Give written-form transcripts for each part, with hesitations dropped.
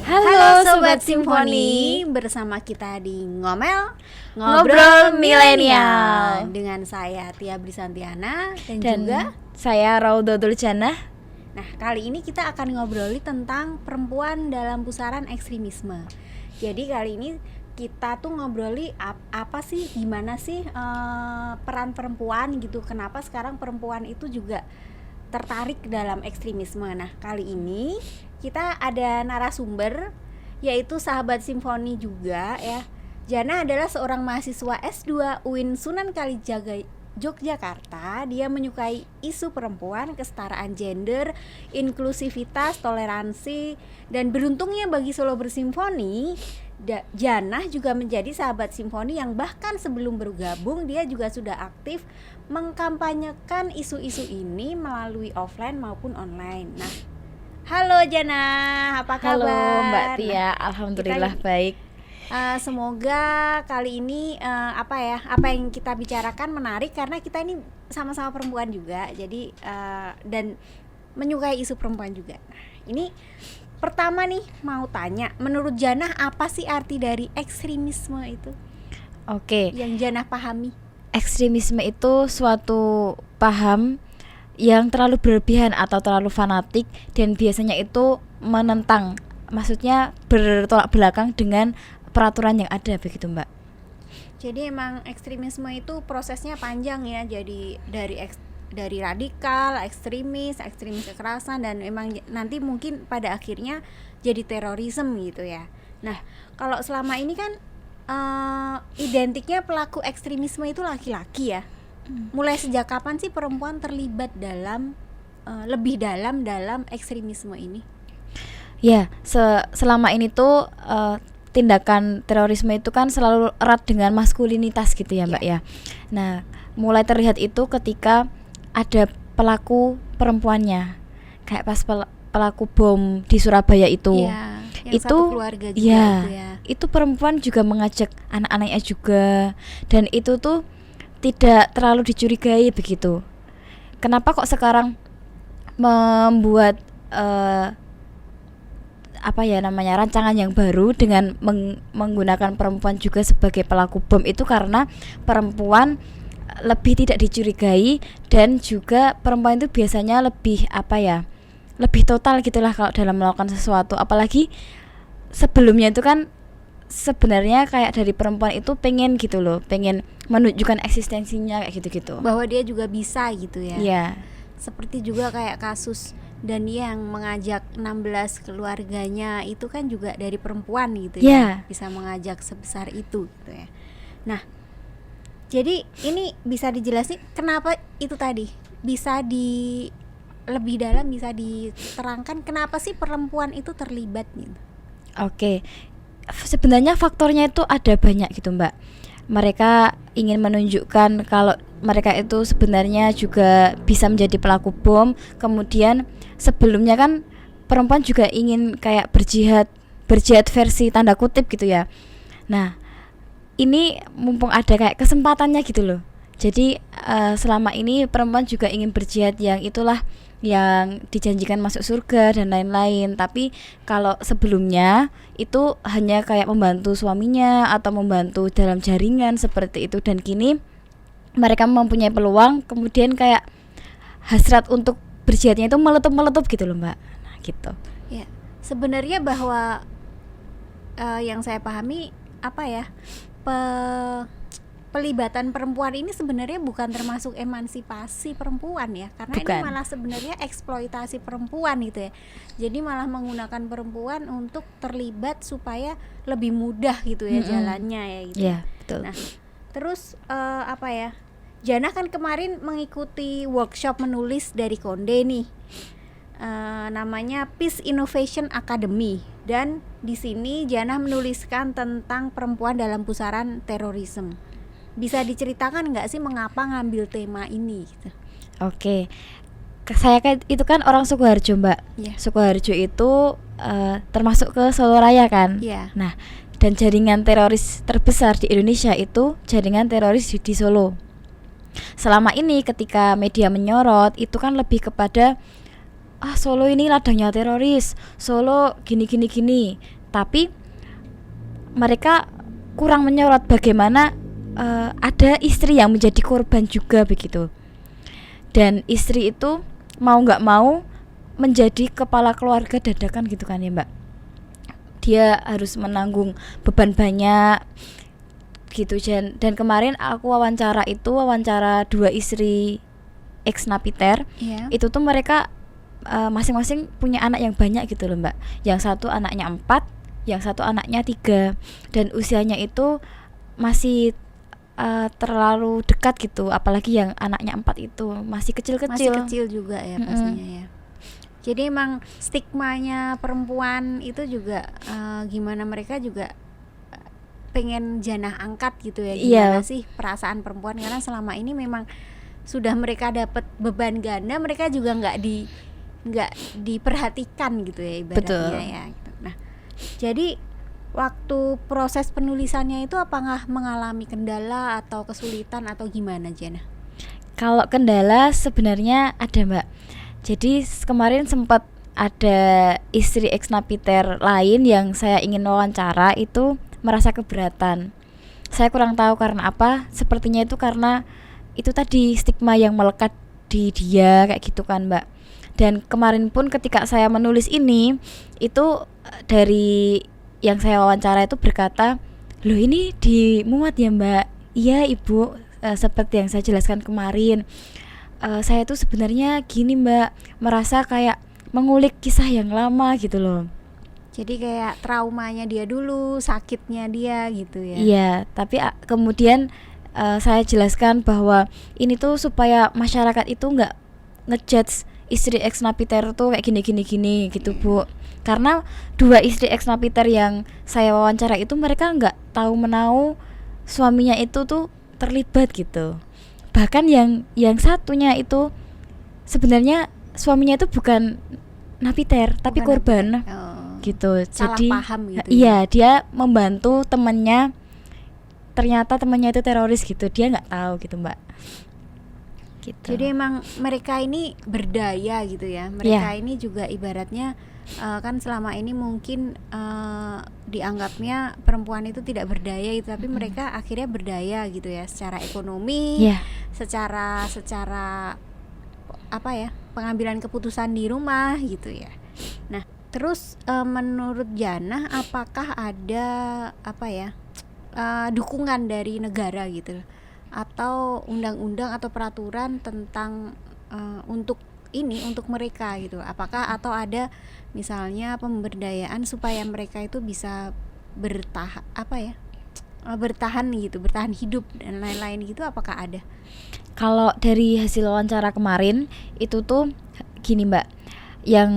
Halo Sobat Simfoni, bersama kita di Ngobrol Milenial dengan saya Tia Brisantiana dan juga saya Raudatul Jannah. Nah, kali ini kita akan ngobroli tentang perempuan dalam pusaran ekstremisme. Jadi kali ini kita tuh ngobroli apa sih, gimana sih peran perempuan gitu. Kenapa sekarang perempuan itu juga tertarik dalam ekstremisme. Nah, kali ini kita ada narasumber, yaitu sahabat Simfoni juga ya. Jana adalah seorang mahasiswa S2 UIN Sunan Kalijaga Yogyakarta. Dia menyukai isu perempuan, kesetaraan gender, inklusivitas, toleransi, dan beruntungnya bagi Solo Bersimfoni, Jana juga menjadi sahabat Simfoni yang bahkan sebelum bergabung dia juga sudah aktif mengkampanyekan isu-isu ini melalui offline maupun online. Nah, halo Jana, apa kabar? Halo Mbak Tia, alhamdulillah baik. Semoga kali ini apa yang kita bicarakan menarik karena kita ini sama-sama perempuan juga, jadi dan menyukai isu perempuan juga. Nah, ini pertama nih mau tanya, menurut Jana apa sih arti dari ekstremisme itu? Oke. Yang Jana pahami. Ekstremisme itu suatu paham yang terlalu berlebihan atau terlalu fanatik dan biasanya itu menentang, maksudnya bertolak belakang dengan peraturan yang ada, begitu Mbak. Jadi emang ekstremisme itu prosesnya panjang ya, jadi dari radikal, ekstremis kekerasan, dan emang nanti mungkin pada akhirnya jadi terorisme gitu ya. Nah, kalau selama ini kan identiknya pelaku ekstremisme itu laki-laki ya. Mulai sejak kapan sih perempuan terlibat dalam lebih dalam ekstremisme ini? Ya, selama ini tuh tindakan terorisme itu kan selalu erat dengan maskulinitas gitu ya Mbak ya. Nah, mulai terlihat itu ketika ada pelaku perempuannya, kayak pas pelaku bom di Surabaya itu. Iya, yang itu satu keluarga juga itu ya. Itu perempuan juga mengajak anak-anaknya juga, dan itu tuh tidak terlalu dicurigai begitu. Kenapa kok sekarang membuat rancangan yang baru dengan menggunakan perempuan juga sebagai pelaku bom, itu karena perempuan lebih tidak dicurigai, dan juga perempuan itu biasanya lebih lebih total gitulah kalau dalam melakukan sesuatu. Apalagi sebelumnya itu kan sebenarnya kayak dari perempuan itu pengen menunjukkan eksistensinya kayak gitu-gitu, bahwa dia juga bisa gitu ya. Iya. Seperti juga kayak kasus dan yang mengajak 16 keluarganya itu kan juga dari perempuan gitu ya. Bisa mengajak sebesar itu gitu ya. Nah, jadi ini bisa dijelasin kenapa itu tadi bisa lebih dalam bisa diterangkan kenapa sih perempuan itu terlibat gitu. Oke. Sebenarnya faktornya itu ada banyak gitu Mbak. Mereka ingin menunjukkan kalau mereka itu sebenarnya juga bisa menjadi pelaku bom. Kemudian sebelumnya kan perempuan juga ingin kayak berjihad versi tanda kutip gitu ya. Nah, ini mumpung ada kayak kesempatannya gitu loh. Jadi selama ini perempuan juga ingin berjihad yang itulah yang dijanjikan masuk surga dan lain-lain. Tapi kalau sebelumnya itu hanya kayak membantu suaminya atau membantu dalam jaringan seperti itu, dan kini mereka mempunyai peluang, kemudian kayak hasrat untuk berjihadnya itu meletup gitu loh Mbak. Nah, gitu. Ya, sebenarnya bahwa yang saya pahami pelibatan perempuan ini sebenarnya bukan termasuk emansipasi perempuan ya, karena bukan. Ini malah sebenarnya eksploitasi perempuan gitu ya. Jadi malah menggunakan perempuan untuk terlibat supaya lebih mudah gitu ya jalannya ya gitu. Iya, betul. Nah, terus Jana kan kemarin mengikuti workshop menulis dari Konde nih. Namanya Peace Innovation Academy, dan di sini Jana menuliskan tentang perempuan dalam pusaran terorisme. Bisa diceritakan nggak sih mengapa ngambil tema ini gitu? Oke. Saya itu kan orang Sukoharjo Mbak. Yeah. Sukoharjo itu termasuk ke Solo Raya kan. Yeah. Nah, dan jaringan teroris terbesar di Indonesia itu jaringan teroris di Solo. Selama ini ketika media menyorot itu kan lebih kepada Solo ini ladangnya teroris, Solo gini gini gini. Tapi mereka kurang menyorot bagaimana ada istri yang menjadi korban juga begitu. Dan istri itu mau nggak mau menjadi kepala keluarga dadakan gitu kan ya Mbak. Dia harus menanggung beban banyak gitu. Dan kemarin aku wawancara 2 istri ex napiter. Itu tuh mereka masing-masing punya anak yang banyak gitu loh Mbak. Yang satu anaknya 4, yang satu anaknya 3, dan usianya itu masih terlalu dekat gitu, apalagi yang anaknya 4 itu masih kecil-kecil. Masih kecil juga ya pastinya ya. Jadi emang stigmanya perempuan itu juga gimana mereka juga pengen janah angkat gitu ya. Gimana sih perasaan perempuan, karena selama ini memang sudah mereka dapat beban ganda, mereka juga nggak diperhatikan gitu ya ibaratnya. Betul. Ya. Nah, jadi waktu proses penulisannya itu apakah mengalami kendala atau kesulitan atau gimana Jana? Kalau kendala sebenarnya ada Mbak. Jadi kemarin sempat ada istri ex napiter lain yang saya ingin wawancara itu merasa keberatan. Saya kurang tahu karena apa. Sepertinya itu karena itu tadi stigma yang melekat di dia kayak gitu kan Mbak. Dan kemarin pun ketika saya menulis ini itu dari yang saya wawancara itu berkata, loh ini dimuat ya Mbak? Iya Ibu, seperti yang saya jelaskan kemarin. Saya tuh sebenarnya gini Mbak, merasa kayak mengulik kisah yang lama gitu loh. Jadi kayak traumanya dia dulu, sakitnya dia gitu ya. Iya, tapi kemudian saya jelaskan bahwa ini tuh supaya masyarakat itu nggak ngejudge istri ex napiter tuh kayak gini gitu Bu. Karena 2 istri ex napiter yang saya wawancara itu mereka nggak tahu menau suaminya itu tuh terlibat gitu. Bahkan yang satunya itu sebenarnya suaminya itu bukan napiter tapi korban gitu. Salah jadi paham gitu. Iya, dia membantu temannya, ternyata temannya itu teroris gitu. Dia nggak tahu gitu Mbak. Gitu. Jadi emang mereka ini berdaya gitu ya. Mereka ini juga ibaratnya kan selama ini mungkin dianggapnya perempuan itu tidak berdaya itu, tapi mereka akhirnya berdaya gitu ya, secara ekonomi, secara apa ya, pengambilan keputusan di rumah gitu ya. Nah, terus menurut Jana apakah ada apa ya dukungan dari negara gitu atau undang-undang atau peraturan tentang untuk mereka gitu, apakah atau ada misalnya pemberdayaan supaya mereka itu bisa bertahan gitu, bertahan hidup dan lain-lain gitu, apakah ada? Kalau dari hasil wawancara kemarin itu tuh gini Mbak, yang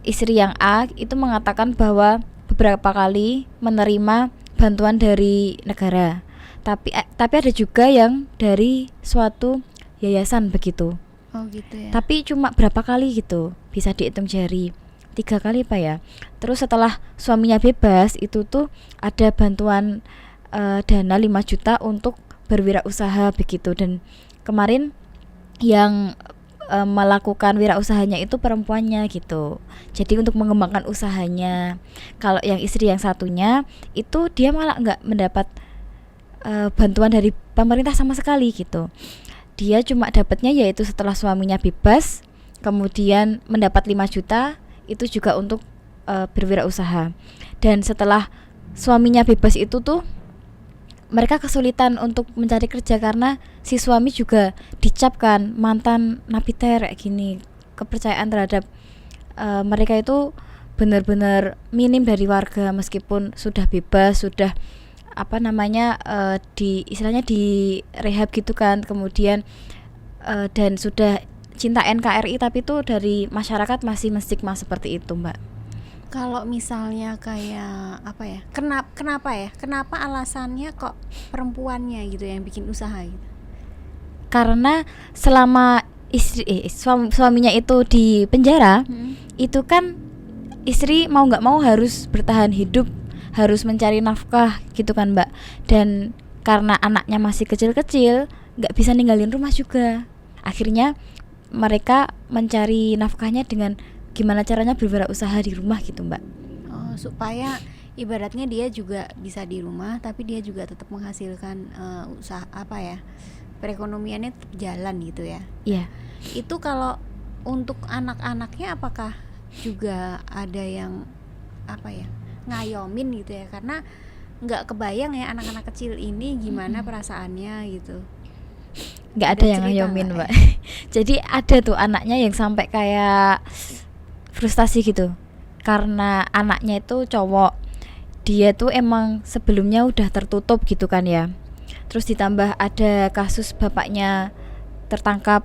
istri yang A itu mengatakan bahwa beberapa kali menerima bantuan dari negara, tapi ada juga yang dari suatu yayasan begitu. Oh gitu ya. Tapi cuma berapa kali gitu, bisa dihitung jari, 3 kali Pak ya. Terus setelah suaminya bebas itu tuh ada bantuan dana 5 juta untuk berwirausaha begitu. Dan kemarin yang melakukan wirausahanya itu perempuannya gitu. Jadi untuk mengembangkan usahanya. Kalau yang istri yang satunya itu dia malah nggak mendapat bantuan dari pemerintah sama sekali gitu. Dia cuma dapatnya yaitu setelah suaminya bebas, kemudian mendapat 5 juta itu juga untuk berwirausaha. Dan setelah suaminya bebas itu tuh mereka kesulitan untuk mencari kerja karena si suami juga dicap kan mantan napiter kayak gini. Kepercayaan terhadap mereka itu benar-benar minim dari warga, meskipun sudah bebas, sudah istilahnya di rehab gitu kan, kemudian dan sudah cinta NKRI, tapi itu dari masyarakat masih menstigma seperti itu Mbak. Kalau misalnya kayak apa ya, kenapa alasannya kok perempuannya gitu yang bikin usaha gitu? Karena selama suaminya itu di penjara, itu kan istri mau nggak mau harus bertahan hidup, harus mencari nafkah gitu kan Mbak. Dan karena anaknya masih kecil-kecil, nggak bisa ninggalin rumah juga. Akhirnya mereka mencari nafkahnya dengan gimana caranya berwirausaha di rumah gitu Mbak. Oh, supaya ibaratnya dia juga bisa di rumah tapi dia juga tetap menghasilkan usaha perekonomiannya tetap jalan gitu ya. Iya. Itu kalau untuk anak-anaknya apakah juga ada yang ngayomin gitu ya, karena nggak kebayang ya anak-anak kecil ini gimana perasaannya gitu. Nggak ada yang ngayomin nggak Mbak. Jadi ada tuh anaknya yang sampai kayak frustasi gitu karena anaknya itu cowok, dia tuh emang sebelumnya udah tertutup gitu kan ya, terus ditambah ada kasus bapaknya tertangkap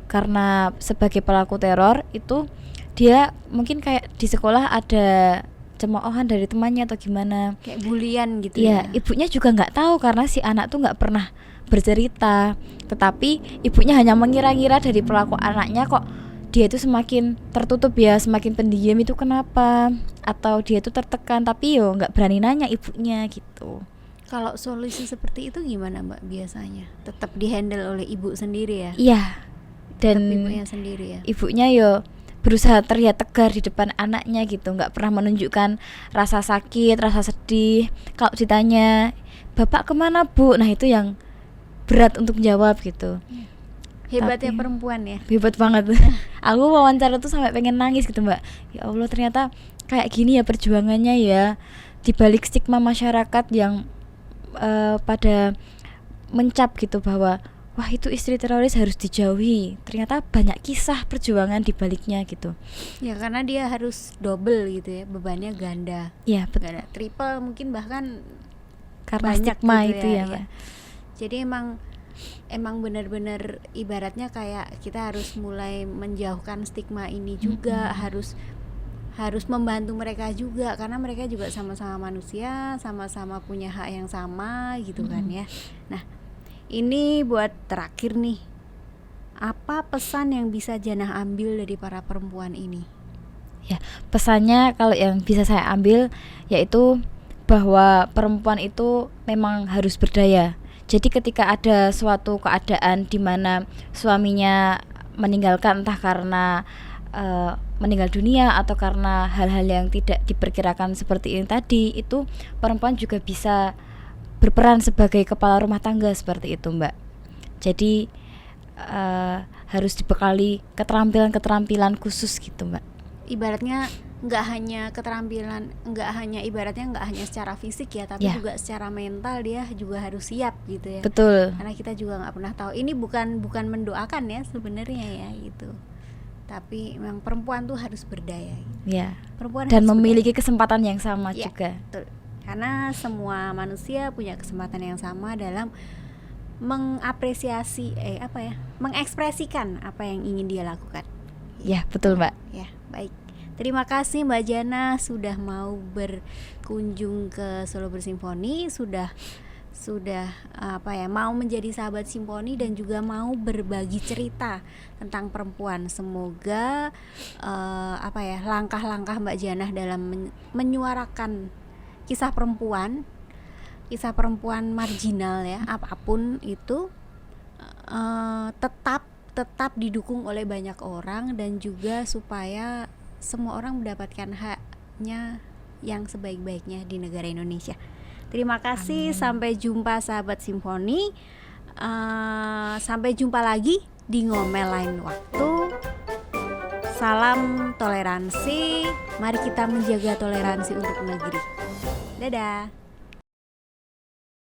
karena sebagai pelaku teror. Itu dia mungkin kayak di sekolah ada cemoohan dari temannya atau gimana, kayak bulian gitu ya. Ibunya juga nggak tahu karena si anak tuh nggak pernah bercerita, tetapi ibunya hanya mengira-ngira dari pelaku anaknya kok dia itu semakin tertutup ya, semakin pendiam, itu kenapa, atau dia itu tertekan, tapi yo nggak berani nanya ibunya gitu. Kalau solusi seperti itu gimana Mbak biasanya? Tetap dihandle oleh ibu sendiri ya? Iya, dan ibunya sendiri ya? Ibunya yo berusaha terlihat tegar di depan anaknya gitu, nggak pernah menunjukkan rasa sakit, rasa sedih. Kalau ditanya bapak kemana Bu, nah itu yang berat untuk jawab gitu. Hebatnya Tapi perempuan ya? hebat banget. Aku wawancara tuh sampai pengen nangis gitu Mbak. Ya Allah, ternyata kayak gini ya perjuangannya ya, di balik stigma masyarakat yang pada mencap gitu bahwa wah itu istri teroris harus dijauhi. Ternyata banyak kisah perjuangan di baliknya gitu. Ya karena dia harus double gitu ya, bebannya ganda. Ya Ganda, triple mungkin, bahkan karena banyak stigma gitu itu ya Mbak. Jadi emang benar-benar ibaratnya kayak kita harus mulai menjauhkan stigma ini juga, harus membantu mereka juga, karena mereka juga sama-sama manusia, sama-sama punya hak yang sama gitu kan ya. Nah, ini buat terakhir nih, apa pesan yang bisa Janah ambil dari para perempuan ini? Ya, pesannya kalau yang bisa saya ambil yaitu bahwa perempuan itu memang harus berdaya. Jadi ketika ada suatu keadaan di mana suaminya meninggalkan, entah karena meninggal dunia atau karena hal-hal yang tidak diperkirakan seperti ini tadi, itu perempuan juga bisa berperan sebagai kepala rumah tangga seperti itu Mbak. Jadi harus dibekali keterampilan-keterampilan khusus gitu Mbak. Ibaratnya nggak hanya secara fisik ya, tapi juga secara mental dia juga harus siap gitu ya. Betul. Karena kita juga nggak pernah tahu. Ini bukan mendoakan ya sebenarnya ya gitu. Tapi memang perempuan tuh harus berdaya. Ya. Perempuan dan harus memiliki kesempatan yang sama ya, juga. Betul. Karena semua manusia punya kesempatan yang sama dalam mengekspresikan apa yang ingin dia lakukan. Ya, betul Mbak. Ya, baik. Terima kasih Mbak Janah sudah mau berkunjung ke Solo Bersimfoni, sudah mau menjadi sahabat simfoni dan juga mau berbagi cerita tentang perempuan. Semoga langkah-langkah Mbak Janah dalam menyuarakan kisah perempuan marginal ya, apapun itu tetap didukung oleh banyak orang, dan juga supaya semua orang mendapatkan haknya yang sebaik-baiknya di negara Indonesia. Terima kasih. Amin. Sampai jumpa sahabat simfoni. Sampai jumpa lagi di ngomel lain waktu. Salam toleransi. Mari kita menjaga toleransi untuk negeri. Dadah.